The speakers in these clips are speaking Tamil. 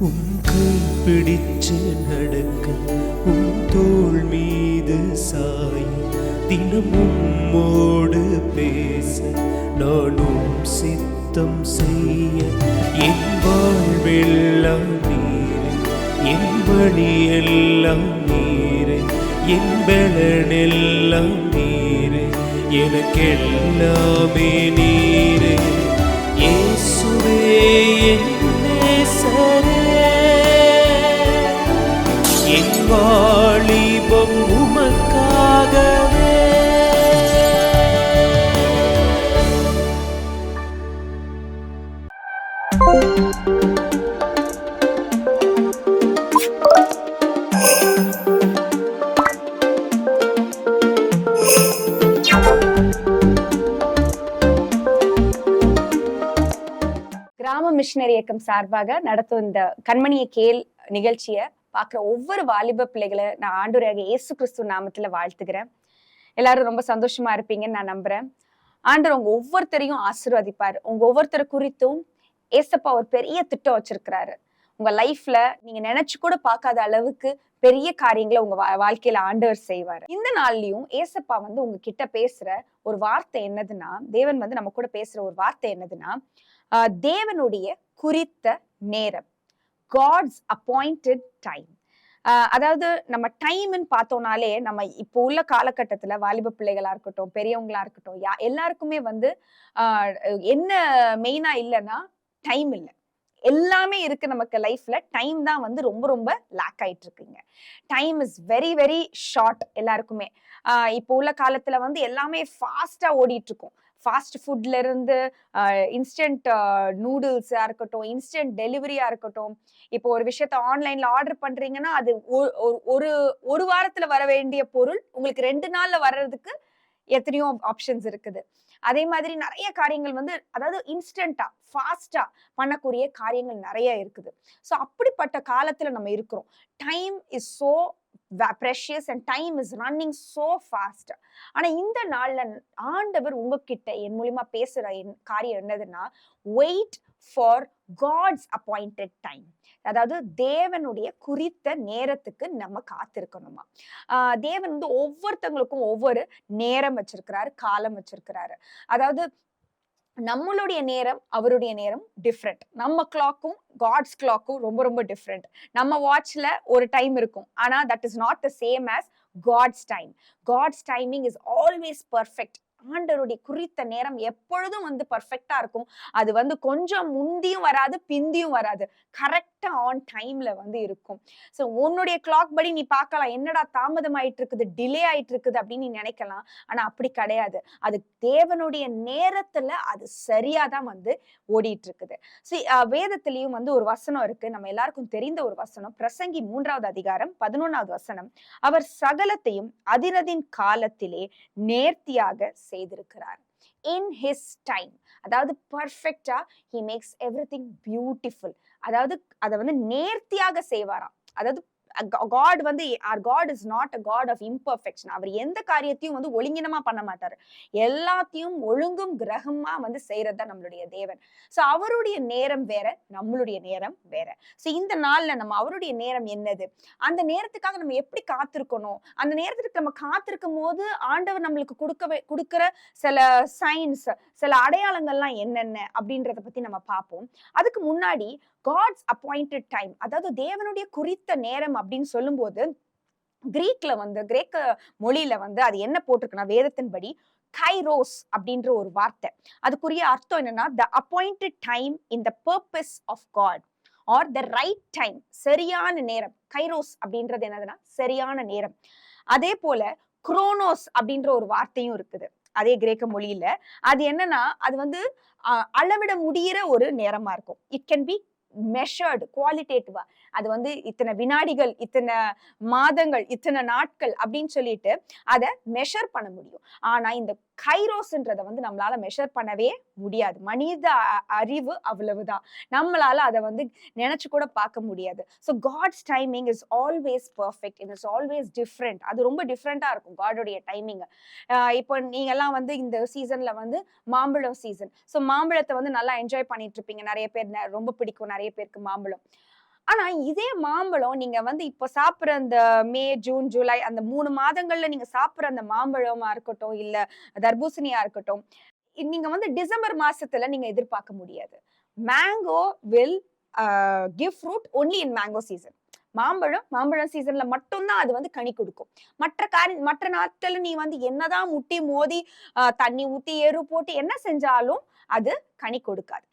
உம் கை பிடிச்சு நடக்க, உம் தோள் மீது சாய, தினம் உம்மோடு பேச, நானும் சித்தம் செய்ய. என் வாழ்வெல்லாம் நீரே, என் வழியெல்லாம் நீரே, என் பலனெல்லாம் நீரே, எனக்கெல்லாமே நீரே. இயேசுவே என் நேசரே, என் வாலிபம் உமக்காகவே. கிராம மிஷனரி இயக்கம் சார்பாக நடத்தும் இந்த கண்மணியை கேள் நிகழ்ச்சியை பார்க்குற ஒவ்வொரு வாலிப பிள்ளைகளை நான் ஆண்டவராகிய இயேசு கிறிஸ்து நாமத்துல வாழ்த்துக்கிறேன். எல்லாரும் ரொம்ப சந்தோஷமா இருப்பீங்கன்னு நான் நம்புறேன். ஆண்டவர் உங்க ஒவ்வொருத்தரையும் ஆசீர்வதிப்பார். உங்க ஒவ்வொருத்தரை குறித்தும் ஏசப்பா ஒரு பெரிய திட்டம் வச்சிருக்கிறாரு. உங்க லைஃப்ல நீங்க நினைச்சு கூட பார்க்காத அளவுக்கு பெரிய காரியங்களை உங்க வாழ்க்கையில ஆண்டவர் செய்வாரு. இந்த நாள்லயும் ஏசப்பா வந்து உங்ககிட்ட பேசுற ஒரு வார்த்தை என்னதுன்னா, தேவன் வந்து நம்ம கூட பேசுற ஒரு வார்த்தை என்னதுன்னா, தேவனுடைய குறித்த நேரம், காட்ஸ் அப்பாயிண்டட் டைம். அதாவது நம்ம டைம்னு பார்த்தோம்னாலே நம்ம இப்போ உள்ள காலகட்டத்துல வாலிப பிள்ளைகளா இருக்கட்டும், பெரியவங்களா இருக்கட்டும், எல்லாருக்குமே வந்து என்ன மெயினா இல்லைன்னா டைம் இல்லை. எல்லாமே இருக்கு நமக்கு லைஃப்ல, டைம் தான் வந்து ரொம்ப ரொம்ப லேக் ஆயிட்டு இருக்குங்க. Time is very very short எல்லாருக்குமே. இப்போ உள்ள காலத்துல வந்து எல்லாமே ஃபாஸ்டா ஓடிட்டு இருக்கும். ஃபாஸ்ட் ஃபுட்ல இருந்து இன்ஸ்டன்ட் நூடுல்ஸா இருக்கட்டும், இன்ஸ்டன்ட் டெலிவரியா இருக்கட்டும். இப்போ ஒரு விஷயத்த ஆன்லைன்ல ஆர்டர் பண்றீங்கன்னா அது ஒரு ஒரு வாரத்துல வர வேண்டிய பொருள் உங்களுக்கு 2 நாள்ல வர்றதுக்கு எத்தனையோ ஆப்ஷன்ஸ் இருக்குது. அதே மாதிரி நிறைய காரியங்கள் வந்து அதாவது இன்ஸ்டன்டா ஃபாஸ்டா பண்ணக்கூடிய காரியங்கள் நிறைய இருக்குது. ஸோ அப்படிப்பட்ட காலத்துல நம்ம இருக்கிறோம். Time is so precious and time is running so fast. ஆனா இந்த நாள்ல ஆண்டவர் உங்ககிட்ட என் மூலியமா பேசுற காரியம் என்னதுன்னா, wait for God's appointed time. அதாவது தேவனுடைய குறித்த நேரத்துக்கு நம்ம காத்திருக்கணுமா. தேவன் வந்து ஒவ்வொருத்தங்களுக்கும் ஒவ்வொரு நேரம் வச்சிருக்கிறாரு, காலம் வச்சிருக்கிறாரு. அதாவது நம்மளுடைய நேரம் அவருடைய நேரம் டிஃப்ரெண்ட். நம்ம கிளாக்கும் காட்ஸ் கிளாக்கும் ரொம்ப ரொம்ப டிஃப்ரெண்ட். நம்ம வாட்ச்ல ஒரு டைம் இருக்கும், ஆனா that is not the same as God's time. God's timing is always perfect. ஆண்டவருடைய குறித்த நேரம் எப்பொழுதும் வந்து பர்ஃபெக்டா இருக்கும். அது வந்து கொஞ்சம் முந்தியும் வராது, பிந்தியும் வராது. கரெக்டா ஆன் டைம்ல வந்து இருக்கும். ஸோ உன்னுடைய கிளாக் படி நீ பார்க்கலாம், என்னடா தாமதம் ஆயிட்டு இருக்குது, டிலே ஆயிட்டு இருக்குது அப்படின்னு நீ நினைக்கலாம். ஆனா அப்படி கிடையாது. அது தேவனுடைய நேரத்துல அது சரியாதான் வந்து ஓடிட்டு இருக்குது. வேதத்திலையும் வந்து ஒரு வசனம் இருக்கு, நம்ம எல்லாருக்கும் தெரிந்த ஒரு வசனம். பிரசங்கி 3வது அதிகாரம் 11வது வசனம். அவர் சகலத்தையும் அதினதின் காலத்திலே நேர்த்தியாக செய்திருக்கிறார். In his time. அதாவது பர்ஃபெக்டா he makes everything beautiful. அதாவது அதை வந்து நேர்த்தியாக செய்வாராம். அதாவது God வந்து our God is not a God of imperfection. அவர் எந்த காரியத்தையும் வந்து ஒழுங்கினமா பண்ண மாட்டாரு. எல்லாத்தையும் ஒழுங்கும் கிரகமா வந்து செய்யறதுதான் நம்மளுடைய தேவன். சோ அவருடைய நேரம் வேற, நம்மளுடைய நேரம் வேற. சோ இந்த நாள்ல நம்ம அவருடைய நேரம் என்னது, அந்த நேரத்துக்காக நம்ம எப்படி காத்திருக்கணும், அந்த நேரத்துக்கு நம்ம காத்திருக்கும் போது ஆண்டவர் நம்மளுக்கு கொடுக்கிற சில சைன்ஸ், சில அடையாளங்கள்லாம் என்னென்ன அப்படின்றத பத்தி நம்ம பார்ப்போம். அதுக்கு முன்னாடி God's appointed time, அதாவது தேவனுடைய குறித்த நேரம் அப்படின்னு சொல்லும்போது கிரேக்க மொழியில வந்து அது என்ன போட்டிருக்குன்னா, வேதத்தின்படி கைரோஸ் அப்படின்ற ஒரு வார்த்தை. அதுக்குரிய அர்த்தம் என்னன்னா, the appointed time in the purpose of God or the right time. சரியான நேரம். கைரோஸ் அப்படின்றது என்னதுன்னா சரியான நேரம். அதே போல குரோனோஸ் அப்படின்ற ஒரு வார்த்தையும் இருக்குது அதே கிரேக்க மொழியில. அது என்னன்னா, அது வந்து அளவிட முடிகிற ஒரு நேரமா இருக்கும். இட் கேன் பி மெஷர்டு குவாலிட்டேட்டிவா. அது வந்து இத்தனை வினாடிகள், இத்தனை மாதங்கள், இத்தனை நாட்கள் அப்படின்னு சொல்லிட்டு அதை மெஷர் பண்ண முடியும். ஆனா இந்த கைரோஸ்ன்றதை வந்து நம்மளால மெஷர் பண்ணவே முடியாது. மனித அறிவு அவ்வளவுதான். நம்மளால அதை வந்து நினைச்சு கூட பார்க்க முடியாது. So God's timing is always perfect. It is always different. அது ரொம்ப டிஃப்ரெண்டா இருக்கும் காடோடைய டைமிங். இப்போ நீங்க எல்லாம் வந்து இந்த சீசன்ல வந்து மாம்பழம் சீசன். ஸோ மாம்பழத்தை வந்து நல்லா என்ஜாய் பண்ணிட்டு இருப்பீங்க. நிறைய பேர் ரொம்ப பிடிக்கும் நிறைய பேருக்கு மாம்பழம். ஆனா இதே மாம்பழம் நீங்க வந்து இப்ப சாப்பிடுற அந்த மே, ஜூன், ஜூலை அந்த 3 மாதங்கள்ல நீங்க சாப்பிடுற அந்த மாம்பழமா இருக்கட்டும், இல்ல தர்பூசணியா இருக்கட்டும், நீங்க வந்து டிசம்பர் மாசத்துல நீங்க எதிர்பார்க்க முடியாது. Mango will give fruit only in mango season. மாம்பழம் சீசன்ல மட்டும்தான் அது வந்து கனி கொடுக்கும். மற்ற நாட்கள்ல நீ வந்து என்னதான் முட்டி மோதி தண்ணி ஊத்தி எரு போட்டு என்ன செஞ்சாலும் அது கனி கொடுக்காது.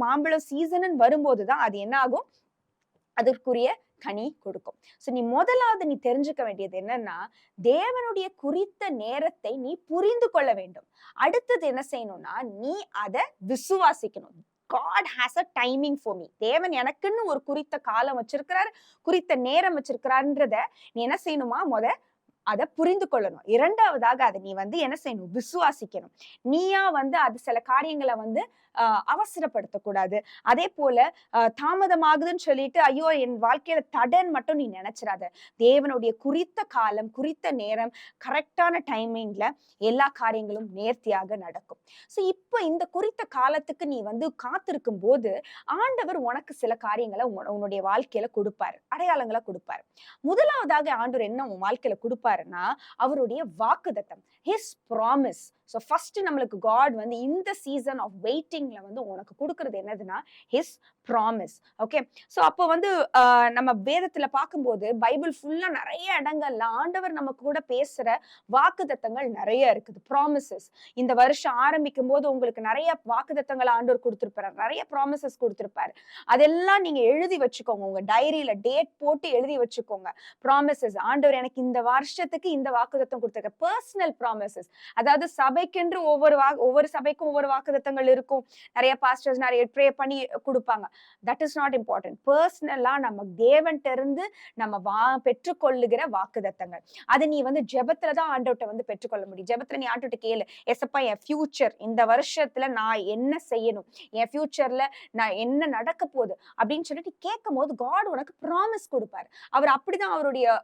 மாம்பழம் சீசன் வரும்போதுதான் அது என்ன ஆகும், அதற்குரிய கனி கொடுக்கும். சோ நீ முதலாவது நீ தெரிஞ்சுக்க வேண்டியது என்னன்னா, தேவனுடைய குறித்த நேரத்தை நீ புரிந்து கொள்ள வேண்டும். அடுத்தது என்ன செய்யணும்னா, நீ அதை விசுவாசிக்கணும். God has a timing for me. தேவன் எனக்குன்னு ஒரு குறித்த காலம் வச்சிருக்கிறாரு, குறித்த நேரம் வச்சிருக்கிறான்றத நீ என்ன செய்யணுமா, அதை புரிந்து கொள்ளணும். இரண்டாவதாக அதை நீ வந்து என்ன செய்யணும், விசுவாசிக்கணும். நீயா வந்து அது சில காரியங்களை வந்து அவசரப்படுத்தக்கூடாது. அதே போல தாமதமாகுதுன்னு சொல்லிட்டு ஐயோ என் வாழ்க்கையில தடன் மட்டும் நீ நினைச்சிடாத. தேவனுடைய குறித்த காலம், குறித்த நேரம், கரெக்டான டைமிங்ல எல்லா காரியங்களும் நேர்த்தியாக நடக்கும். சோ இப்போ இந்த குறித்த காலத்துக்கு நீ வந்து காத்திருக்கும் போது ஆண்டவர் உனக்கு சில காரியங்களை உன்னுடைய வாழ்க்கையில கொடுப்பாரு, அடையாளங்களை கொடுப்பாரு. முதலாவதாக ஆண்டவர் என்ன உன் வாழ்க்கையில கொடுப்பாருன்னா, அவருடைய வாக்குத்தத்தம், his promise. So first நம்மளுக்கு God வந்து இந்த சீசன் ஆஃப் வெயிட்டிங்ல வந்து உனக்கு கொடுக்கிறது என்னதுன்னா his promise. ஓகே, சோ அப்போ வந்து நம்ம வேதத்துல பார்க்கும்போது பைபிள் ஃபுல்லா நிறைய இடங்கள்ல ஆண்டவர் நம்ம கூட பேசுற வாக்குத்தத்தங்கள் நிறைய இருக்குது, ப்ராமிசஸ். இந்த வருஷம் ஆரம்பிக்கும் போது உங்களுக்கு நிறைய வாக்குத்தத்தங்கள் ஆண்டவர் கொடுத்திருப்பாரு, நிறைய ப்ராமிசஸ் கொடுத்திருப்பாரு. அதெல்லாம் நீங்க எழுதி வச்சுக்கோங்க, உங்க டைரியில டேட் போட்டு எழுதி வச்சுக்கோங்க. ப்ராமிசஸ், ஆண்டவர் எனக்கு இந்த வருஷத்துக்கு இந்த வாக்குத்தத்தம் கொடுத்திருக்க பர்சனல் ப்ராமிசஸ். அதாவது சபைக்கென்று ஒவ்வொரு சபைக்கும் ஒவ்வொரு வாக்குத்தத்தங்கள் இருக்கும். நிறைய பாஸ்டர்ஸ் நிறைய ப்ரே பண்ணி கொடுப்பாங்க. That is not important. பர்சனலா நம்ம தேவன்ட்ட இருந்து நம்ம பெற்றுக்கொள்ளுகிற வாக்குத்தத்தங்கள், அதை நீ வந்து ஜெபத்துலதான் ஆண்டவர்ட்ட வந்து பெற்றுக்கொள்ள முடியும். ஜெபத்துல நீ ஆண்டவர்ட்ட கேளு, எசப்பா என் ஃபியூச்சர் இந்த வருஷத்துல நான் என்ன செய்யணும், என் ஃபியூச்சர்ல நான் என்ன நடக்க போகுது அப்படின்னு சொல்லிட்டு கேட்கும் போது காட் உனக்கு ப்ராமிஸ் கொடுப்பாரு. அவர் அப்படிதான்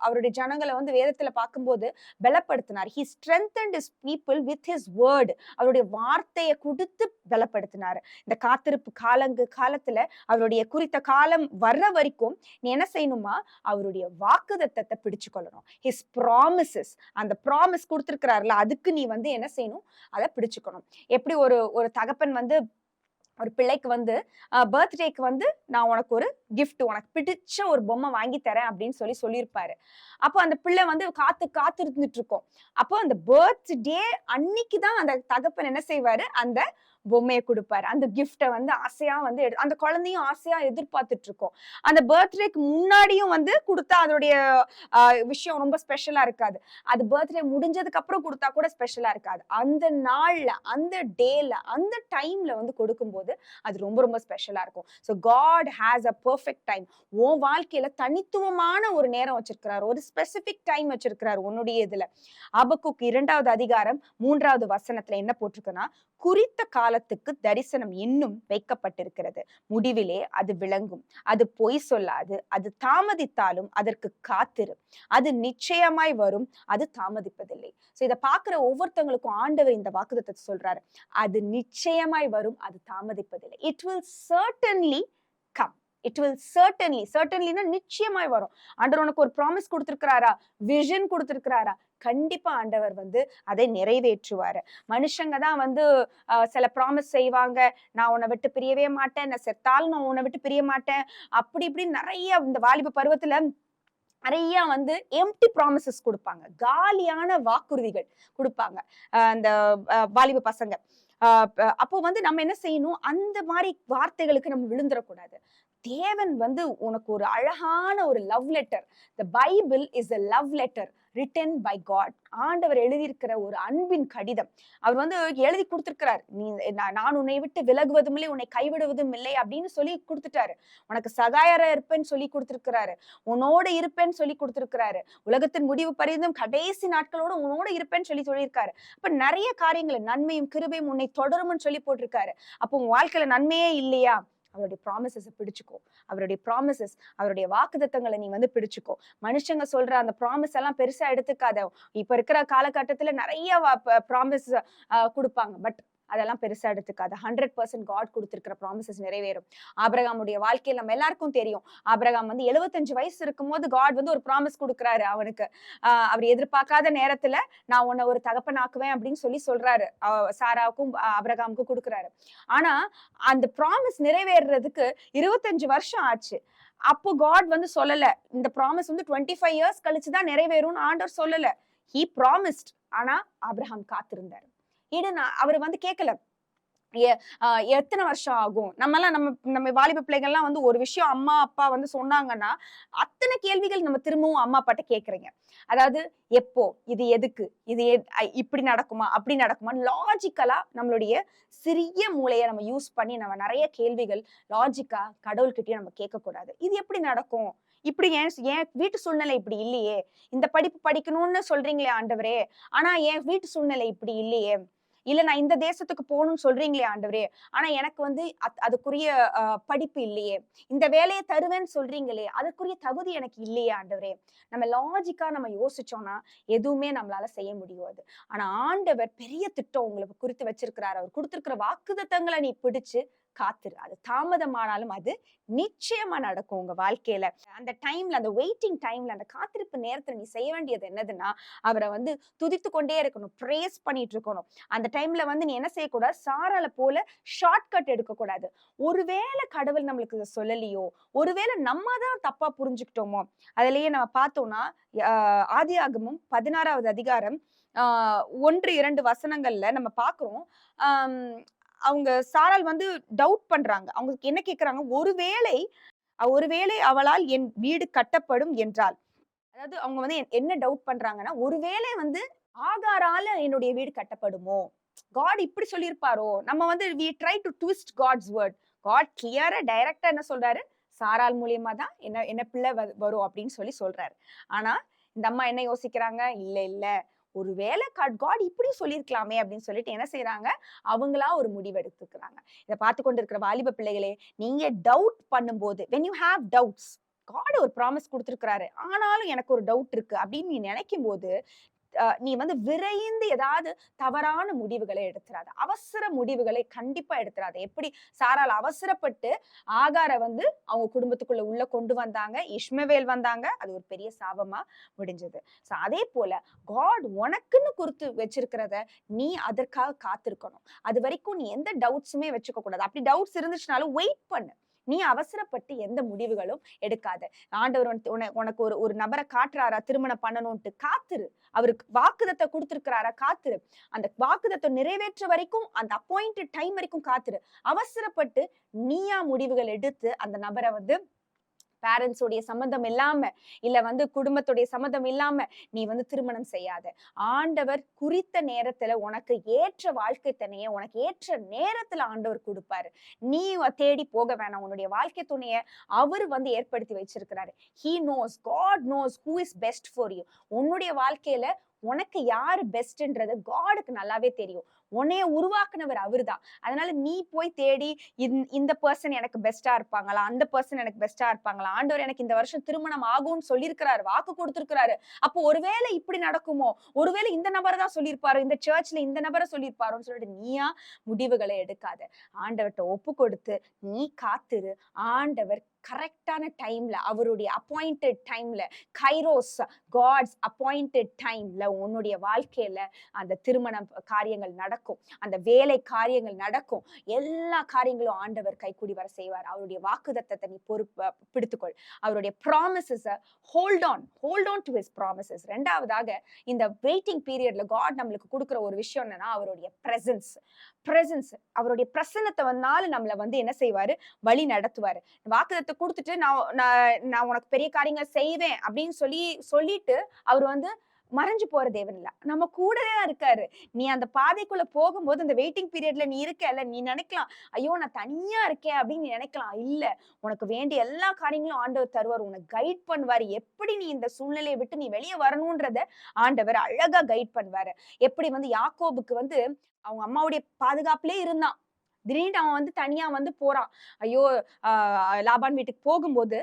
அவருடைய ஜனங்களை வந்து வேதத்துல பார்க்கும்போது பலப்படுத்தினார். He strengthened his people with his word. அவருடைய வார்த்தையை கொடுத்து பலப்படுத்தினாரு. இந்த காத்திருப்பு காலத்துல அவருடைய குறித்த காலம் வர்ற வரைக்கும் நீ என்ன செய்யணுமா, அவருடைய வாக்குத்தத்தத்தை பிடிச்சு கொள்ளணும். his promises, அந்த ப்ராமிஸ் கொடுத்திருக்கிறாருல அதுக்கு நீ வந்து என்ன செய்யணும், அதை பிடிச்சுக்கணும். எப்படி ஒரு தகப்பன் வந்து ஒரு பிள்ளைக்கு வந்து பர்த்டேக்கு வந்து நான் உனக்கு ஒரு கிஃப்ட், உனக்கு பிடிச்ச ஒரு பொம்மை வாங்கி தரேன் அப்படின்னு சொல்லியிருப்பாரு. அப்போ அந்த பிள்ளை வந்து காத்து இருந்துட்டு இருக்கோம். அப்போ அந்த பர்த்டே அன்னைக்குதான் அந்த தகப்பன் என்ன செய்வாரு, அந்த பொம்மையை கொடுப்பாரு. அந்த கிஃப்டை வந்து ஆசையா வந்து அந்த குழந்தையும் ஆசையா எதிர்பார்த்துட்டு இருக்கோம். அந்த பர்த்டேக்கு முன்னாடியும் வந்து கொடுத்தா அதோடைய விஷயம் ரொம்ப ஸ்பெஷலா இருக்காது. அது பர்த்டே முடிஞ்சதுக்கு அப்புறம் கொடுத்தா கூட ஸ்பெஷலா இருக்காது. அந்த நாள்ல, அந்த டேல, அந்த டைம்ல வந்து கொடுக்கும்போது அது ரொம்ப ரொம்ப ஸ்பெஷலா இருக்கும். So God has a perfect time. உன் வாழ்க்கையில தனித்துவமான ஒரு நேரம் வச்சிருக்கிறார், ஒரு ஸ்பெசிபிக் டைம் வச்சிருக்கிறார் உன்னுடைய இதுல. ஆபக்குக் 2வது அதிகாரம் 3வது வசனத்துல என்ன போட்டிருக்குன்னா, குறித்த காலத்துக்கு தரிசனம் இன்னும் வைக்கப்பட்டிருக்கிறது, முடிவிலே அது விளங்கும், அது பொய் சொல்லாது, அது தாமதித்தாலும் அதற்கு காத்திரு, அது நிச்சயமாய் வரும், அது தாமதிப்பதில்லை. சோ இதை பார்க்கிற ஒவ்வொருத்தவங்களுக்கும் ஆண்டவர் இந்த வாக்குத்தத்தத்தை சொல்றாரு, அது நிச்சயமாய் வரும், அது தாமதிப்பதில்லை. It will certainly come. It will certainlyனா நிச்சயமாய் வரும். ஆண்டவர் உனக்கு ஒரு ப்ராமிஸ் கொடுத்திருக்கிறாரா, விஷன் கொடுத்திருக்கிறாரா, கண்டிப்பா ஆண்டவர் வந்து அதை நிறைவேற்றுவாரு. மனுஷங்க தான் வந்து சில ப்ராமிஸ் செய்வாங்க, நான் உன்னை விட்டு பிரியவே மாட்டேன், நான் செத்தாலும் நான் உன்னை விட்டு பிரிய மாட்டேன், அப்படி இப்படி நிறைய இந்த வாலிப பருவத்துல நிறைய வந்து எம்டி ப்ராமிசஸ் கொடுப்பாங்க, காலியான வாக்குறுதிகள் கொடுப்பாங்க அந்த வாலிப பசங்க. அப்போ வந்து நம்ம என்ன செய்யணும், அந்த மாதிரி வார்த்தைகளுக்கு நம்ம விழுந்துடக்கூடாது. தேவன் வந்து உனக்கு ஒரு அழகான ஒரு love letter. The Bible is a love letter written by God. ஆண்டவர் எழுதியிருக்கிற ஒரு அன்பின் கடிதம். அவர் வந்து எழுதி கொடுத்திருக்கிறார், நான் உன்னை விட்டு விலகுவதும் இல்லை, உன்னை கைவிடுவதும் இல்லை அப்படின்னு சொல்லி கொடுத்துட்டாரு. உனக்கு சகாயரா இருப்பேன்னு சொல்லி கொடுத்திருக்கிறாரு, உன்னோட இருப்பேன்னு சொல்லி கொடுத்திருக்கிறாரு, உலகத்தின் முடிவு பரியந்தம் கடைசி நாட்களோட உன்னோட இருப்பேன்னு சொல்லியிருக்காரு. அப்ப நிறைய காரியங்களை நன்மையும் கிருபையும் உன்னை தொடரும்னு சொல்லி போட்டிருக்காரு. அப்போ உன் வாழ்க்கையில நன்மையே இல்லையா, அவருடைய ப்ராமிசஸை பிடிச்சுக்கோ. அவருடைய ப்ராமிசஸ், அவருடைய வாக்குத்தத்தங்களை நீ வந்து பிடிச்சுக்கோ. மனுஷங்க சொல்ற அந்த ப்ராமிஸ் எல்லாம் பெருசா எடுத்துக்காத. இப்ப இருக்கிற காலகட்டத்துல நிறைய ப்ராமிஸ் கொடுப்பாங்க, பட் அதெல்லாம் பெருசா எடுத்துக்காது. 100% காட் கொடுத்திருக்கிற ப்ராமிசஸ் நிறைவேறும். ஆபிரகாமுடைய வாழ்க்கையில நம்ம எல்லாருக்கும் தெரியும். ஆபிரகாம் வந்து 75 வயசு இருக்கும்போது காட் வந்து ஒரு ப்ராமிஸ் கொடுக்குறாரு அவனுக்கு. அவர் எதிர்பார்க்காத நேரத்துல நான் உன்னை ஒரு தகப்பனாக்குவேன் அப்படின்னு சொல்லி சொல்றாரு. சாராவுக்கும் ஆபிரகாமுக்கும் கொடுக்குறாரு. ஆனா அந்த ப்ராமிஸ் நிறைவேறதுக்கு 25 வருஷம் ஆச்சு. அப்போ காட் வந்து சொல்லல, இந்த ப்ராமிஸ் வந்து 25 இயர்ஸ் கழிச்சுதான் நிறைவேறும்னு ஆண்டவர் சொல்லல. He promised. ஆனா ஆபிரகாம் காத்திருந்தாரு. அவர் வந்து கேட்கல எத்தனை வருஷம் ஆகும். நம்ம வாலிப பிள்ளைகள்லாம் வந்து ஒரு விஷயம் அம்மா அப்பா வந்து சொன்னாங்கன்னா அத்தனை கேள்விகள் நம்ம திரும்பவும் அம்மா அப்பாட்ட கேக்குறீங்க. அதாவது எப்போ, இது எதுக்கு, இது இப்படி நடக்குமா அப்படி நடக்குமா, லாஜிக்கலா நம்மளுடைய சிறிய மூளையை நம்ம யூஸ் பண்ணி நம்ம நிறைய கேள்விகள் லாஜிக்கா கடவுள்கிட்டயும் நம்ம கேட்க கூடாது. இது எப்படி நடக்கும், இப்படி ஏன் வீட்டு சூழ்நிலை இப்படி இல்லையே, இந்த படிப்பு படிக்கணும்னு சொல்றீங்களே ஆண்டவரே, ஆனா என் வீட்டு சூழ்நிலை இப்படி இல்லையே, இல்ல நான் இந்த தேசத்துக்கு போகணும்னு சொல்றீங்களே ஆண்டவரே, ஆனா எனக்கு வந்து அதுக்குரிய படிப்பு இல்லையே, இந்த வேலையை தருவேன்னு சொல்றீங்களே அதுக்குரிய தகுதி எனக்கு இல்லையே ஆண்டவரே. நம்ம லாஜிக்கா நம்ம யோசிச்சோம்னா எதுவுமே நம்மளால செய்ய முடியாது. ஆனா ஆண்டவர் பெரிய திட்டம் உங்களுக்கு குறித்து வச்சிருக்கிறார். அவர் கொடுத்திருக்கிற வாக்குத்தத்தங்களை நீ பிடிச்சு காத்துரு. அது தாமதமானாலும் அது நிச்சயமா நடக்கும் உங்க வாழ்க்கையில. அந்த டைம்ல, அந்த வெயிட்டிங் டைம்ல, அந்த காத்திருப்பு நேரத்துல நீ செய்ய வேண்டியது என்னதுன்னா, அவரை வந்து துதித்து கொண்டே இருக்கணும், பிரேஸ் பண்ணிட்டு இருக்கணும். அந்த டைம்ல வந்து நீ என்ன செய்யக்கூடாது, சாரால போல ஷார்ட்கட் எடுக்க கூடாது. ஒருவேளை கடவுள் நம்மளுக்கு சொல்லலையோ, ஒருவேளை நம்ம தான் தப்பா புரிஞ்சுக்கிட்டோமோ, அதுலயே நம்ம பார்த்தோம்னா ஆதியாகமம் 16வது அதிகாரம் 1-2 வசனங்கள்ல நம்ம பாக்குறோம். அவங்க சாரால் வந்து டவுட் பண்றாங்க. அவங்களுக்கு என்ன கேக்குறாங்க, ஒருவேளை அவளால் என் வீடு கட்டப்படும் என்றால், அதாவது அவங்க வந்து என்ன டவுட் பண்றாங்கன்னா, ஒருவேளை வந்து ஆகாரால என்னுடைய வீடு கட்டப்படுமோ, காட் இப்படி சொல்லியிருப்பாரோ. நம்ம வந்து we try to twist God's word. God கிளியரா டைரக்டா என்ன சொல்றாரு, சாரால் மூலியமா தான் என்ன பிள்ளை வரும் அப்படின்னு சொல்லி சொல்றாரு. ஆனா இந்த அம்மா என்ன யோசிக்கிறாங்க, இல்ல ஒருவேளை காட் இப்படி சொல்லியிருக்கலாமே அப்படின்னு சொல்லிட்டு என்ன செய்யறாங்க, அவங்களா ஒரு முடிவு எடுத்துக்கிறாங்க. இதை பார்த்து கொண்டு இருக்கிற வாலிப பிள்ளைகளே, நீங்க டவுட் பண்ணும்போது, when you have doubts, God ஒரு ப்ராமிஸ் கொடுத்திருக்கிறாரு, ஆனாலும் எனக்கு ஒரு டவுட் இருக்கு அப்படின்னு நீ நினைக்கும் போது நீ வந்து விரைந்து ஏதாவது தவறான முடிவுகளை எடுத்துறாத. அவசர முடிவுகளை கண்டிப்பா எடுத்துறாத. எப்படி சாரால் அவசரப்பட்டு ஆகார வந்து அவங்க குடும்பத்துக்குள்ள உள்ள கொண்டு வந்தாங்க, இஷ்மவேல் வந்தாங்க, அது ஒரு பெரிய சாபமா முடிஞ்சது. அதே போல காட் உனக்குன்னு குறித்து வச்சிருக்கிறத நீ அதற்காக காத்திருக்கணும். அது வரைக்கும் நீ எந்த டவுட்ஸுமே வச்சுக்க கூடாது. அப்படி டவுட்ஸ் இருந்துச்சுனாலும் வெயிட் பண்ணு. நீ அவசரப்பட்டு எந்த முடிவுகளும் எடுக்காத. ஆண்டவர் உனக்கு ஒரு நபரை காட்டுறாரா திருமணம் பண்ணணும்ட்டு, காத்துரு. அவருக்கு வாக்குதத்தை கொடுத்திருக்கிறாரா, காத்துரு. அந்த வாக்குதத்தை நிறைவேற்ற வரைக்கும், அந்த அப்பாயிண்டட் டைம் வரைக்கும் காத்துரு. அவசரப்பட்டு நீயா முடிவுகள் எடுத்து அந்த நபரை வந்து பேரண்ட்ஸோடைய சம்மந்தம் இல்லாம, இல்ல வந்து குடும்பத்துடைய சம்மந்தம் இல்லாம நீ வந்து திருமணம் செய்யாத. ஆண்டவர் குறித்த நேரத்துல உனக்கு ஏற்ற வாழ்க்கை துணைய உனக்கு ஏற்ற நேரத்துல ஆண்டவர் கொடுப்பாரு. நீ தேடி போக வேணாம். உன்னுடைய வாழ்க்கை துணைய அவர் வந்து ஏற்படுத்தி வச்சிருக்கிறாரு. He knows, God knows who is best for you. உன்னுடைய வாழ்க்கையில உனக்கு யாரு பெஸ்ட்ன்றது காடுக்கு நல்லாவே தெரியும். உன்னைய உருவாக்குனவர் அவருதான். அதனால நீ போய் தேடி இந்த பர்சன் எனக்கு பெஸ்டா இருப்பாங்களா, அந்த பர்சன் எனக்கு பெஸ்டா இருப்பாங்களா, ஆண்டவர் எனக்கு இந்த வருஷம் திருமணம் ஆகும்னு சொல்லியிருக்கிறாரு, வாக்கு கொடுத்திருக்கிறாரு, அப்போ ஒருவேளை இப்படி நடக்குமோ, ஒருவேளை இந்த நபரை தான் சொல்லியிருப்பாரு, இந்த சர்ச்ல இந்த நபரை சொல்லியிருப்பாருன்னு சொல்லிட்டு நீயா முடிவுகளை எடுக்காத. ஆண்டவர்கிட்ட ஒப்பு கொடுத்து நீ காத்துரு. ஆண்டவர் கரெக்டான டைம்ல, அவருடைய அப்பாயிண்டட் டைம்ல, கைரோஸ், காட்ஸ் அப்பாயிண்டட் டைம்ல உன்னுடைய வாழ்க்கையில அந்த திருமணம் காரியங்கள் நடக்கும், அந்த வேலை காரியங்கள் நடக்கும், எல்லா காரியங்களும் ஆண்டவர் கைக்கூடி வர செய்வார். அவருடைய வாக்குத்தத்தத்தை நீ பிடித்துக்கொள். அவருடைய ப்ராமிசஸை hold on to his promises. ரெண்டாவதாக இந்த வெயிட்டிங் பீரியட்ல காட் நம்மளுக்கு கொடுக்குற ஒரு விஷயம் என்னன்னா, அவருடைய பிரசன்ஸ். அவருடைய பிரசன்னத்தை வந்தால நம்மள வந்து என்ன செய்வாரு, வழி நடத்துவாரு. வாக்குத்தத்தை கொடுத்துட்டு நான் உனக்கு பெரிய காரியங்கள் செய்வேன் அப்படின்னு சொல்லிட்டு அவர் வந்து மறைஞ்சு போற தேவன் இல்ல, நம்ம கூடவே இருக்காரு. நீ அந்த பாதைக்குள்ள போகும்போது அந்த வெயிட்டிங் பீரியட்ல நீ இருக்கல, நீ நினைக்கலாம் ஐயோ நான் தனியா இருக்கேன் அப்படின்னு நீ நினைக்கலாம். இல்ல, உனக்கு வேண்டிய எல்லா காரியங்களும் ஆண்டவர் தருவார், உனக்கு கைட் பண்ணுவாரு. எப்படி நீ இந்த சூழ்நிலையை விட்டு நீ வெளியே வரணும்ன்றத ஆண்டவர் அழகா கைட் பண்ணுவாரு. எப்படி வந்து யாக்கோபுக்கு வந்து அவங்க அம்மாவுடைய பாதுகாப்புலே இருந்தான், திடீர்னு அவன் வந்து தனியா வந்து போறான். ஐயோ லாபான் வீட்டுக்கு போகும்போது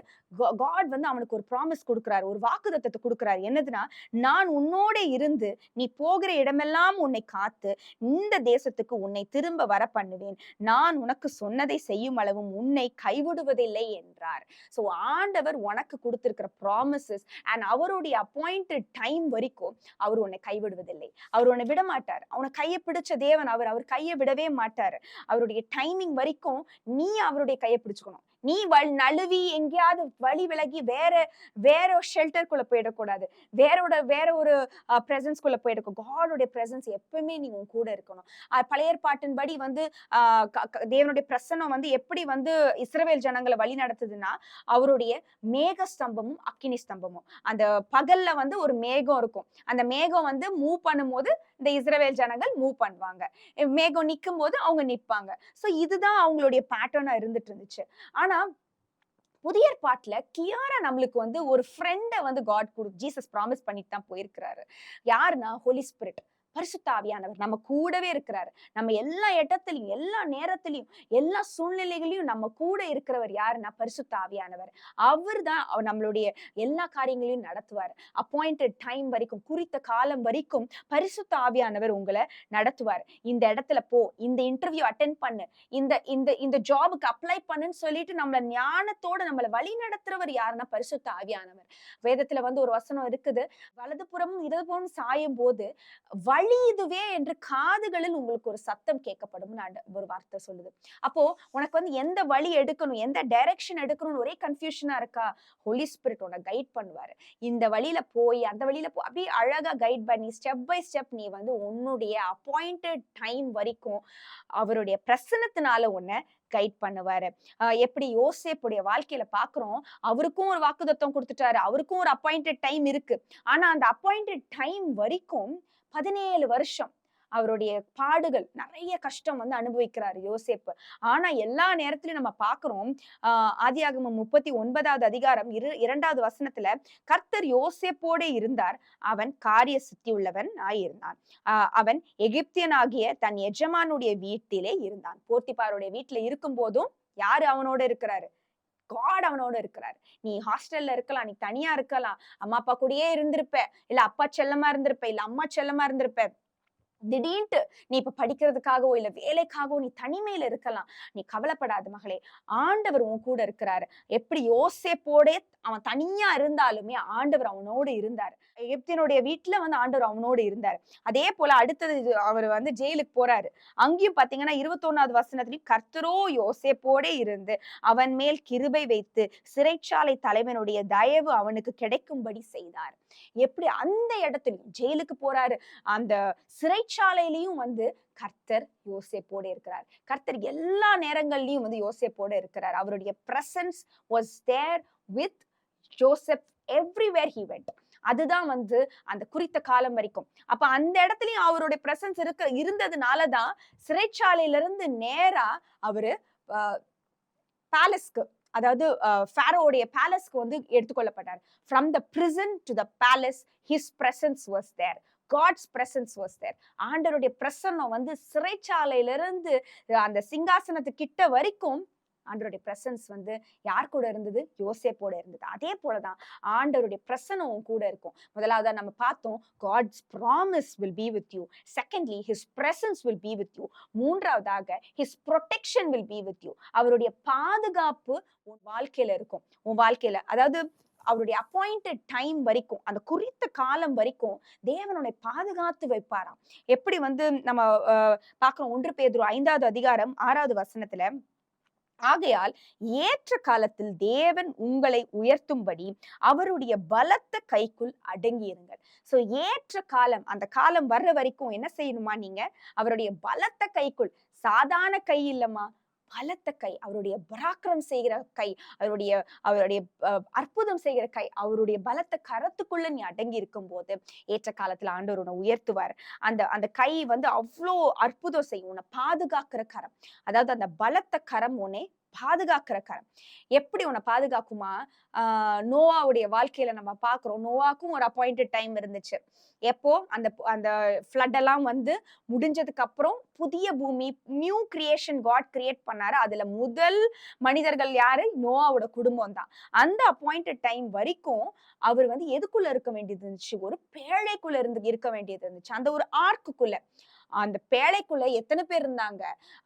காட் வந்து அவனுக்கு ஒரு ப்ராமிஸ் கொடுக்குறாரு, ஒரு வாக்குத்தத்தத்தை கொடுக்குறாரு. என்னதுன்னா, நான் உன்னோட இருந்து நீ போகிற இடமெல்லாம் உன்னை காத்து இந்த தேசத்துக்கு உன்னை திரும்ப வர பண்ணுவேன். நான் உனக்கு சொன்னதை செய்யும் அளவும் உன்னை கைவிடுவதில்லை என்றார். சோ ஆண்டவர் உனக்கு கொடுத்திருக்கிற ப்ராமிசஸ் அண்ட் அவருடைய அப்பாயிண்டட் டைம் வரைக்கும் அவர் உன்னை கைவிடுவதில்லை. அவர் உன்னை விட மாட்டார். அவனை கையை பிடிச்ச தேவன் அவர். அவர் கையை விடவே மாட்டார். அவருடைய டைமிங் வரைக்கும் நீ அவருடைய கையை பிடிச்சுக்கணும். நீ நழுவி எங்கேயாவது வழி விலகி வேற ஷெல்டருக்குள்ள போயிடக்கூடாது. வேற ஒரு பிரசன்ஸ்குள்ள போயிடக்கூடாது. காடோடைய பிரசன்ஸ் எப்பவுமே நீ உன் கூட இருக்கணும். பழைய ஏற்பாட்டின் படி வந்து தேவனுடைய பிரசன்னம் வந்து எப்படி வந்து இஸ்ரவேல் ஜனங்களை வழி நடத்துதுன்னா, அவருடைய மேக ஸ்தம்பமும் அக்கினி ஸ்தம்பமும். அந்த பகல்ல வந்து ஒரு மேகம் இருக்கும். அந்த மேகம் வந்து மூவ் பண்ணும்போது இந்த இஸ்ரவேல் ஜனங்கள் மூவ் பண்ணுவாங்க. மேகம் நிற்கும் போது அவங்க நிற்பாங்க. சோ இதுதான் அவங்களுடைய பேட்டர்னா இருந்துட்டு இருந்துச்சு. ஆனா புதிய ஏற்பாட்டுல கிளியரா நம்மளுக்கு வந்து ஒரு ஃப்ரெண்ட வந்து ஜீசஸ் ப்ராமிஸ் பண்ணிட்டு தான் போயிருக்கிறாரு. யாருன்னா ஹோலி ஸ்பிரிட், பரிசுத்த ஆவியானவர் நம்ம கூடவே இருக்கிறாரு. நம்ம எல்லா இடத்துலயும், எல்லா நேரத்திலையும், எல்லா சூழ்நிலைகளையும் நம்ம கூட இருக்கிறவர் யாருன்னா பரிசுத்த ஆவியானவர். அவர் தான் நம்மளுடைய எல்லா காரியங்களையும் நடத்துவார். அப்பாயிண்டட் டைம் வரைக்கும், குறித்த காலம் வரைக்கும் பரிசுத்த ஆவியானவர் உங்களை நடத்துவார். இந்த இடத்துல போ, இந்த இன்டர்வியூ அட்டென்ட் பண்ணு, இந்த ஜாபுக்கு அப்ளை பண்ணுன்னு சொல்லிட்டு நம்மள ஞானத்தோட நம்மளை வழி நடத்துறவர் யாருன்னா பரிசுத்த ஆவியானவர். வேதத்துல வந்து ஒரு வசனம் இருக்குது, வலதுபுறமும் இடதுபுறமும் சாயும் போது வழி இதுவே என்று காதுகளில் உங்களுக்கு ஒரு சத்தம் கேட்கப்படும் ஒரு வார்த்தை சொல்லுது. அப்போ உனக்கு வந்து எந்த வழி எடுக்கணும், எந்த டைரக்ஷன் எடுக்கணும்னு ஒரே கன்ஃபியூஷனா இருக்கா? ஹோலி ஸ்பிரிட் உன்னை கைட் பண்ணுவாரு. இந்த வழியில போய் அந்த வழியில அப்படியே அழகா கைட் பண்ணி ஸ்டெப் பை ஸ்டெப் நீ வந்து உன்னுடைய அப்பாயிண்டட் டைம் வரைக்கும் அவருடைய பிரசன்னத்தினால உன்னை கைட் பண்ணுவாரு. எப்படி யோசேப்புடைய வாழ்க்கையில பாக்குறோம், அவருக்கும் ஒரு வாக்குத்தத்தம் கொடுத்துட்டாரு, அவருக்கும் ஒரு அப்பாயிண்டட் டைம் இருக்கு. ஆனா அந்த அப்பாயிண்டட் டைம் வரைக்கும் 17 வருஷம் அவருடைய பாடுகள், நிறைய கஷ்டம் வந்து அனுபவிக்கிறாரு யோசேப்பு. ஆனா எல்லா நேரத்திலும் நம்ம பாக்குறோம், ஆதியாகமம் 39வது அதிகாரம் 2வது வசனத்துல கர்த்தர் யோசேப்போட இருந்தார், அவன் காரிய சித்தி உள்ளவன் ஆயிருந்தான். அவன் எகிப்தியனாகிய தன் எஜமானுடைய வீட்டிலே இருந்தான். போத்திபாருடைய வீட்டுல இருக்கும் போதும் யாரு அவனோட இருக்கிறாரு? காட் அவனோட இருக்கிறாரு. நீ ஹாஸ்டல்ல இருக்கலாம், நீ தனியா இருக்கலாம், அம்மா அப்பா கூடயே இருந்திருப்ப, இல்ல அப்பா செல்லமா இருந்திருப்ப, இல்ல அம்மா செல்லமா இருந்திருப்ப. திடீர்னு நீ இப்ப படிக்கிறதுக்காகவோ இல்ல வேலைக்காகவோ நீ தனிமையில இருக்கலாம். நீ கவலைப்படாத மகளே, ஆண்டவர் உன் கூட இருக்கிறாரு. எப்படி யோசேப்போட அவன் தனியா இருந்தாலுமே ஆண்டவர் அவனோடு இருந்தாரு. எகிப்தியனுடைய வீட்டுல வந்து ஆண்டவர் அவனோடு இருந்தாரு. அதே போல அடுத்தது அவர் வந்து ஜெயிலுக்கு போறாரு. அங்கேயும் பாத்தீங்கன்னா 21வது வசனத்திலையும் கர்த்தரோ யோசேப்போட இருந்து அவன் மேல் கிருபை வைத்து சிறைச்சாலை தலைவனுடைய தயவு அவனுக்கு கிடைக்கும்படி செய்தார். எப்படி அந்த இடத்துலயும் ஜெயிலுக்கு போறாரு, அந்த சிறைச்சாலையிலையும் வந்து கர்த்தர் யோசேப்போட இருக்கிறார். கர்த்தர் எல்லா நேரங்கள்லயும் வந்து யோசேப்போட இருக்கிறார். அவருடைய presence was there with Joseph everywhere he went. அதுதான் வந்து அந்த குறித்த காலம் வரைக்கும். அப்ப அந்த இடத்துலயும் அவருடைய பிரசன்ஸ் இருந்ததுனாலதான் சிறைச்சாலையில இருந்து நேரா அவரு பேலஸ்க்கு, அதாவது ஃபாரோவுடைய பேலஸ்க்கு வந்து எடுத்துக்கொள்ளப்பட்டார். From the prison to the palace, his presence was there. God's presence was there. ஆண்டவருடைய பிரசன்னம் வந்து சிறைச்சாலையிலிருந்து அந்த சிங்காசனத்து கிட்ட வரைக்கும் ஆண்டவருடைய பிரசன்ஸ் வந்து யார் கூட இருந்தது? யோசேப்போட இருந்தது. அதே போலதான் ஆண்டவருடைய பிரசன்னம் கூட இருக்கும். முதலாவதா நம்ம பார்த்தோம், God's promise will be with you. Secondly, his presence will be with you. மூன்றாவதாக his protection will be with you. அவருடைய பாதுகாப்பு உன் வாழ்க்கையில இருக்கும். உன் வாழ்க்கையில, அதாவது அவருடைய அப்பாயிண்டட் டைம் வரைக்கும், அந்த குறித்த காலம் வரைக்கும் தேவனுடைய பாதுகாத்து வைப்பாராம். எப்படி வந்து நம்ம பார்க்கிறோம், 1 பேதுரு 5வது அதிகாரம் 6வது வசனத்துல, ஆகையால் ஏற்ற காலத்தில் தேவன் உங்களை உயர்த்தும்படி அவருடைய பலத்த கைக்குள் அடங்கியிருங்கள். சோ ஏற்ற காலம், அந்த காலம் வர்ற வரைக்கும் என்ன செய்யணுமா? நீங்க அவருடைய பலத்த கைக்குள், சாதாரண கை இல்லம்மா, பலத்த கை, அவருடைய பராக்கிரம் செய்கிற கை, அவருடைய அற்புதம் செய்கிற கை, அவருடைய பலத்த கரத்துக்குள்ள நீ அடங்கி இருக்கும் போது ஏற்ற காலத்துல ஆண்டவர் உன்னை உயர்த்துவார். அந்த கை வந்து அவ்வளோ அற்புதம் செய்யும், உன்னை பாதுகாக்கிற கரம். அதாவது அந்த பலத்த கரம் உன்னை பாதுகாக்கிற கரம். எப்படி உன்னை பாதுகாக்குமா? நோவாவுடைய வாழ்க்கையில நம்ம பாக்குறோம். நோவாக்கும் ஒரு அப்பாயிண்டட் டைம் இருந்துச்சு. எப்போ அந்த அந்த ஃப்ளட் எல்லாம் வந்து முடிஞ்சதுக்கு அப்புறம் புதிய பூமி, நியூ கிரியேஷன் காட் கிரியேட் பண்ணாரு. அதுல முதல் மனிதர்கள் யாரு? நோவாவோட குடும்பம் தான். அந்த அப்பாயிண்டட் டைம் வரைக்கும் அவர் வந்து எதுக்குள்ள இருக்க வேண்டியது இருந்துச்சு? ஒரு பேழைக்குள்ள இருக்க வேண்டியது இருந்துச்சு. அந்த ஒரு ஆர்க்குக்குள்ள. அந்த பேழைக்குள்ள எத்தனை பேர் இருந்தாங்க?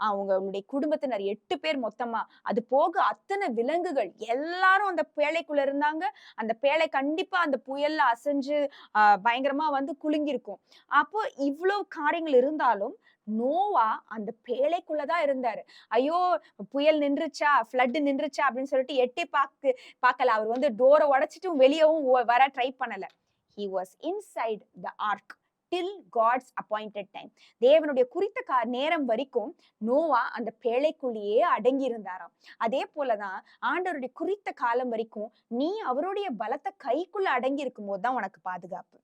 அவங்களுடைய குடும்பத்தினர் 8 பேர் மொத்தமா. அது போக அத்தனை விலங்குகள் எல்லாரும் அந்த பேழைக்குள்ள இருந்தாங்க. அந்த பேழை கண்டிப்பா அந்த புயல்ல அசைஞ்சு பயங்கரமா வந்து குலுங்கியிருக்கும். அப்போ இவ்வளவு காரியங்கள் இருந்தாலும் நோவா அந்த பேழைக்குள்ளதான் இருந்தாரு. ஐயோ புயல் நின்றுச்சா, ஃப்ளட் நின்றுச்சா அப்படின்னு சொல்லிட்டு எட்டி பார்க்கல. அவர் வந்து டோரை உடைச்சிட்டும் வெளியவும் வர ட்ரை பண்ணல. He was inside the ark till God's appointed time. தேவனுடைய குறித்த நேரம் வரைக்கும் நோவா அந்த பேழைக்குள்ளேயே அடங்கி இருந்தாராம். அதே போலதான் ஆண்டவருடைய குறித்த காலம் வரைக்கும் நீ அவருடைய பலத்த கைக்குள்ள அடங்கி இருக்கும் போதுதான் உனக்கு பாதுகாப்பு.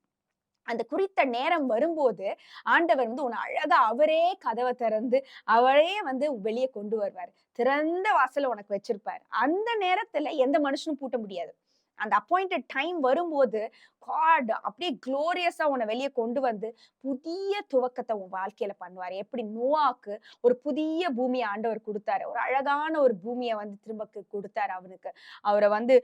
அந்த குறித்த நேரம் வரும்போது ஆண்டவர் வந்து உன்னை அழகா அவரே கதவை திறந்து அவரே வந்து வெளியே கொண்டு வருவார். திறந்த வாசல உனக்கு வச்சிருப்பாரு. அந்த நேரத்துல எந்த மனுஷனும் பூட்ட முடியாது. அந்த அப்பாயிண்டட் டைம் வரும்போது காட் அப்படியே குளோரியஸா உன்னை வெளியே கொண்டு வந்து புதிய துவக்கத்தை உன் வாழ்க்கையில பண்ணுவாரு. எப்படி நோவாக்கு ஒரு புதிய பூமியை ஆண்டவர் கொடுத்தாரு. ஒரு அழகான ஒரு பூமியை வந்து திரும்ப கொடுத்தாரு அவனுக்கு. அவரை வந்து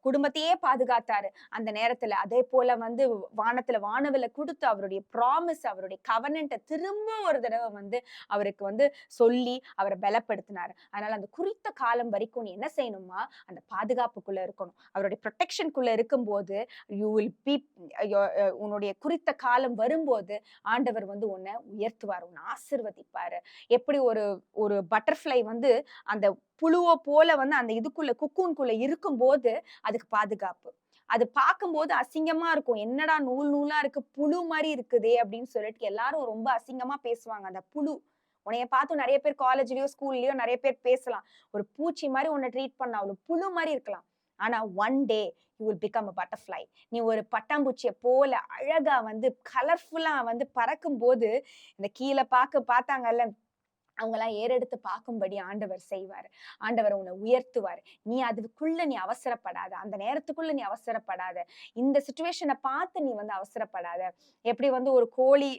குடும்பத்தையே பாதுகாத்தாரு அந்த நேரத்துல. அதே போல வந்து வானவில கொடுத்து அவருடைய ப்ராமிஸ், அவருடைய கவனன்ட்டை திரும்ப ஒரு தடவை வந்து அவருக்கு வந்து சொல்லி அவரை பலப்படுத்தினாரு. அதனால அந்த குறித்த காலம் வரைக்கும் நீ என்ன செய்யணுமா? அந்த பாதுகாப்புக்குள்ள இருக்கணும். அவருடைய ப்ரொடெக்ஷனுக்குள்ள இருக்கும்போது யூ வில் பி உன்னுடைய குறித்த காலம் வரும்போது ஆண்டவர் வந்து உன்னை உயர்த்துவார், உன்னை ஆசிர்வதிப்பாரு. எப்படி ஒரு பட்டர்ஃப்ளை வந்து அந்த புழுவை போல வந்து அந்த இதுக்குள்ள குக்கூன்குள்ள இருக்கும்போது அதுக்கு பாதுகாப்பு. அது பார்க்கும்போது அசிங்கமா இருக்கும். என்னடா நூல் நூலா இருக்கு, புழு மாதிரி இருக்குதே அப்படின்னு சொல்லிட்டு எல்லாரும் ரொம்ப அசிங்கமா பேசுவாங்க. அந்த புழு உன்னைய பார்த்து நிறைய பேர் காலேஜ்லயோ ஸ்கூல்லயோ நிறைய பேர் பேசலாம். ஒரு பூச்சி மாதிரி உன்னை ட்ரீட் பண்ண, அவ்வளவு புழு மாதிரி இருக்கலாம். ஆனா one day you will become a butterfly. நீ ஒரு பட்டாம்பூச்சியை போல அழகா வந்து கலர்ஃபுல்லா வந்து பறக்கும் போது இந்த கீழே பார்த்தாங்கல்ல, அவங்கெல்லாம் ஏறெடுத்து பார்க்கும்படி ஆண்டவர் செய்வார். ஆண்டவர் உன்னை உயர்த்துவார். நீ அதுக்குள்ள நீ அவசரப்படாத. அந்த நேரத்துக்குள்ள நீ அவசரப்படாத. இந்த சிச்சுவேஷனை பார்த்து நீ வந்து அவசரப்படாத. எப்படி வந்து ஒரு கோழி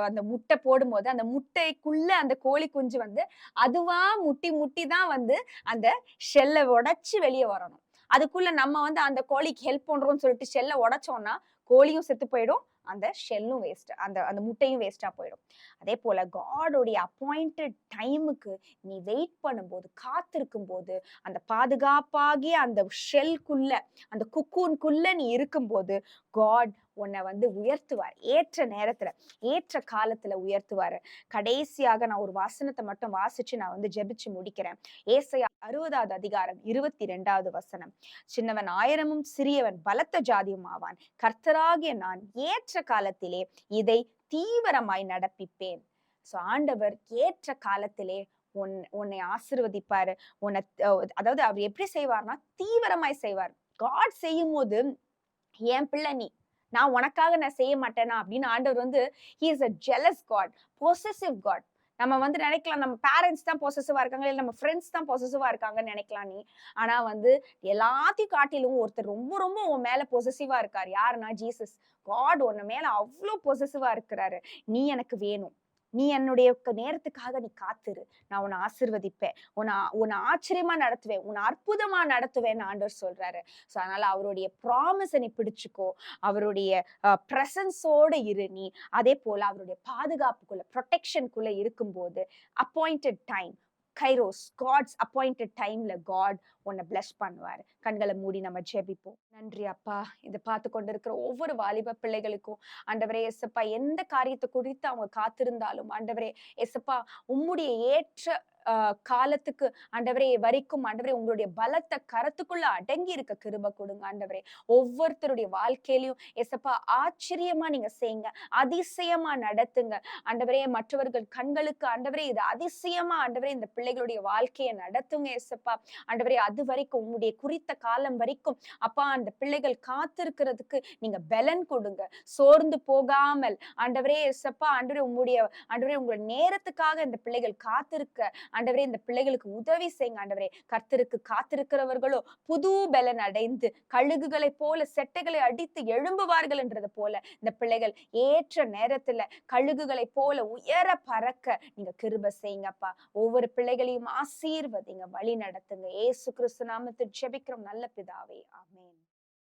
அந்த முட்டை போடும்போது அந்த முட்டைக்குள்ள அந்த கோழி குஞ்சு வந்து அதுவா முட்டி தான் வந்து அந்த ஷெல்லை உடைச்சு வெளியே வரணும். அதுக்குள்ள நம்ம வந்து அந்த கோழிக்கு ஹெல்ப் பண்றோம்னு சொல்லிட்டு ஷெல்லை உடைச்சோம்னா கோழியும் செத்து போயிடும், அந்த ஷெல்லும் வேஸ்ட், அந்த முட்டையும் வேஸ்டா போயிடும். அதே போல காடோடைய அப்பாயிண்டட் டைமுக்கு நீ வெயிட் பண்ணும்போது, காத்திருக்கும் போது, அந்த பாதுகாப்பாகிய அந்த ஷெல்குள்ள, அந்த குக்கூன்குள்ள நீ இருக்கும்போது காட் உன்னை வந்து உயர்த்துவார். ஏற்ற நேரத்துல, ஏற்ற காலத்துல உயர்த்துவாரு. கடைசியாக நான் ஒரு வசனத்தை மட்டும் வாசிச்சு நான் வந்து ஜெபிச்சு முடிக்கிறேன். ஏசாயா 60வது அதிகாரம் 22வது வசனம். சின்னவன் 1000 சிறியவன் பலத்த ஜாதியும் ஆவான். கர்த்தராகிய நான் ஏற்ற காலத்திலே இதை தீவிரமாய் நடப்பிப்பேன். சோ ஆண்டவர் ஏற்ற காலத்திலே உன்னை ஆசீர்வதிப்பாரு. அதாவது அவர் எப்படி செய்வார்னா தீவிரமாய் செய்வார். காட் செய்யும் போது என் பிள்ளை நீ, நான் உனக்காக நான் செய்ய மாட்டேனா அப்படின்னு ஆண்டவர் வந்து he is a jealous God, possessive God. நம்ம வந்து நினைக்கலாம் நம்ம பேரண்ட்ஸ் தான் பொசசிவா இருக்காங்க, இல்லை நம்ம ஃப்ரெண்ட்ஸ் தான் பொசசிவா இருக்காங்கன்னு நினைக்கலாம் நீ. ஆனா வந்து எல்லாத்தையும் காட்டிலும் ஒருத்தர் ரொம்ப ரொம்ப உன் மேல பொசசிவா இருக்காரு. யாருன்னா ஜீசஸ். காட் உன்ன மேல அவ்வளோ பொசசிவா இருக்கிறாரு. நீ எனக்கு வேணும், நீ என்னுடைய நேரத்துக்காக நீ காத்துரு, நான் உன்னை ஆசிர்வதிப்பேன், உன்னை ஆச்சரியமா நடத்துவேன், உன்னை அற்புதமா நடத்துவேன்னு ஆண்டவர் சொல்றாரு. ஸோ அதனால அவருடைய ப்ராமிஸை நீ பிடிச்சுக்கோ, அவருடைய பிரசன்ஸோட இரு நீ. அதே போல அவருடைய பாதுகாப்புக்குள்ள, ப்ரொடெக்ஷனுக்குள்ள இருக்கும்போது appointed time, kairos, God's appointed டைம்ல காட் உன்னை பிளஸ் பண்ணுவாரு. கண்களை மூடி நம்ம ஜெபிப்போம். நன்றி அப்பா, இதை பார்த்து கொண்டிருக்கிற ஒவ்வொரு வாலிப பிள்ளைகளுக்கும் ஆண்டவரே எசப்பா, எந்த காரியத்தை குறித்து அவங்க காத்திருந்தாலும் ஆண்டவரே எசப்பா, உம்முடைய ஏற்ற காலத்துக்கு ஆண்டவரே வரைக்கும் ஆண்டவரே உங்களுடைய பலத்த கரத்துக்குள்ள அடங்கி இருக்க கிருபை கொடுங்க ஆண்டவரே. ஒவ்வொருத்தருடைய வாழ்க்கையிலையும் எசப்பா ஆச்சரியமா நீங்க செய்யுங்க, அதிசயமா நடத்துங்க ஆண்டவரே. மற்றவர்கள் கண்களுக்கு ஆண்டவரே இது அதிசயமா ஆண்டவரே இந்த பிள்ளைகளுடைய வாழ்க்கையை நடத்துங்க எசப்பா. ஆண்டவரே அது வரைக்கும் உங்களுடைய குறித்த காலம் வரைக்கும் அப்பா அந்த பிள்ளைகள் காத்திருக்கிறதுக்கு நீங்க பலன் கொடுங்க, சோர்ந்து போகாமல் ஆண்டவரே எசப்பா. ஆண்டவரே உங்களுடைய நேரத்துக்காக இந்த பிள்ளைகள் காத்திருக்க ஆண்டவரே இந்த பிள்ளைகளுக்கு உதவி செய்யுங்க ஆண்டவரே. கர்த்தருக்கு காத்திருக்கிறவர்களோ புது பலன் அடைந்து கழுகுகளை போல செட்டைகளை அடித்து எழும்புவார்கள் என்றது போல இந்த பிள்ளைகள் ஏற்ற நேரத்துல கழுகுகளை போல உயர பறக்க நீங்க கிருபை செய்யுங்கப்பா. ஒவ்வொரு பிள்ளைகளையும் ஆசீர்வதிங்க, வழி நடத்துங்க. இயேசு கிறிஸ்து நாமத்தில் ஜெபிக்கிறோம் நல்ல பிதாவே, ஆமென்.